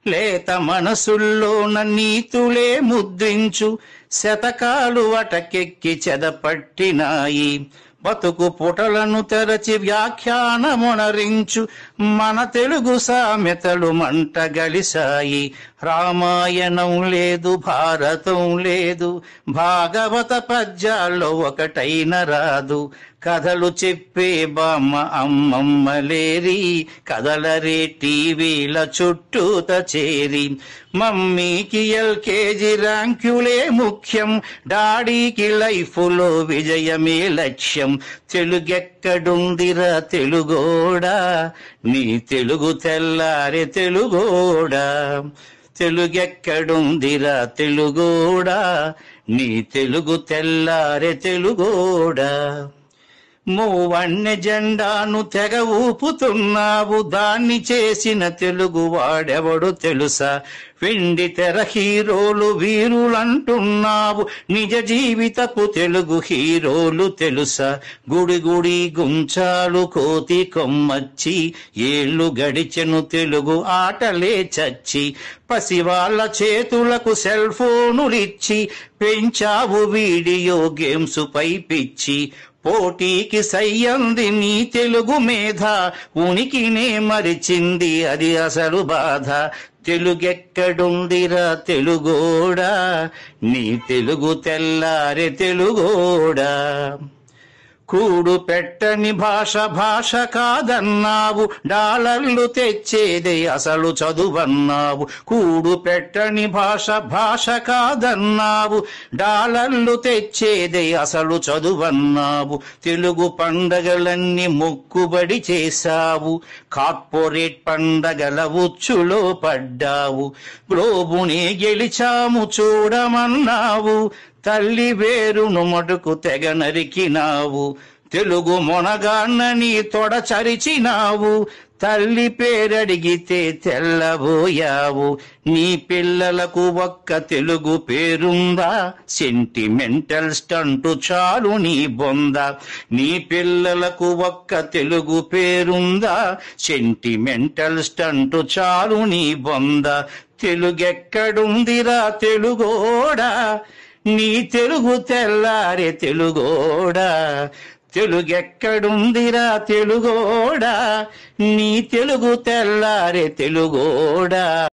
లేత మనసుల్లోన నీతులే ముద్రించు శతకాలు అటకెక్కి చెదపట్టినాయి. బతుకు పుటలను తెరచి వ్యాఖ్యానమునరించు మన తెలుగు సామెతలు మంట గలిసాయి. రామాయణం లేదు, భారతం లేదు, భాగవత పద్యాల్లో ఒకటైన రాదు. కథలు చెప్పే బామ్మ అమ్మమ్మ లేరి, కథలరే టీవీల చుట్టూత చేరి. మమ్మీకి ఎల్కేజీ ర్యాంకులే ముఖ్యం, డాడీకి లైఫ్లో విజయమే లక్ష్యం. తెలుగెక్కడుందిరా తెలుగోడా, నీ తెలుగు తెల్లారే తెలుగోడా. తెలుగెక్కడుందిరా తెలుగోడా, నీ తెలుగు తెల్లారే తెలుగోడా. మూవన్నె జెండాను తెగ ఊపుతున్నావు, దాన్ని చేసిన తెలుగు వాడెవడు తెలుసా? వెండి తెర హీరోలు వీరులంటున్నావు, నిజ జీవితపు తెలుగు హీరోలు తెలుసా? గుడి గుడి గుంచాలు కోతి కొమ్మచ్చి, ఏళ్ళు గడిచెను తెలుగు ఆటలే చచ్చి. పసివాళ్ల చేతులకు సెల్ ఫోనులిచ్చి పెంచావు వీడియో గేమ్స్ పై పిచ్చి. పోటీకి సయ్యంది నీ తెలుగు మేధ, ఉనికినే మరిచింది అది అసలు బాధ. తెలుగెక్కడుందిరా తెలుగోడా, నీ తెలుగు తెల్లారే తెలుగోడా. కూడు పెట్టని భాష భాష కాదన్నావు, డాలర్లు తెచ్చేదే అసలు చదువన్నావు. కూడు పెట్టని భాష భాష కాదన్నావు, డాలర్లు తెచ్చేదే అసలు చదువన్నావు. తెలుగు పండగలన్నీ మొక్కుబడి చేశావు, కార్పొరేట్ పండగల ఉచ్చులో పడ్డావు. గ్లోబునే గెలిచాము చూడమన్నావు, తల్లి వేరును మటుకు తెగ నరికినావు. తెలుగు మొనగాన్నని తొడచరిచినావు, తల్లి పేరడిగితే తెల్లబోయావు. నీ పిల్లలకు ఒక్క తెలుగు పేరుందా, సెంటిమెంటల్ స్టంటు చాలు నీ బొంద. నీ పిల్లలకు ఒక్క తెలుగు పేరుందా, సెంటిమెంటల్ స్టంటు చాలు నీ బొంద. తెలుగెక్కడుందిరా తెలుగోడా, నీ తెలుగు తెల్లారే తెలుగోడా. తెలుగెక్కడుందిరా తెలుగోడా, నీ తెలుగు తెల్లారే తెలుగోడా.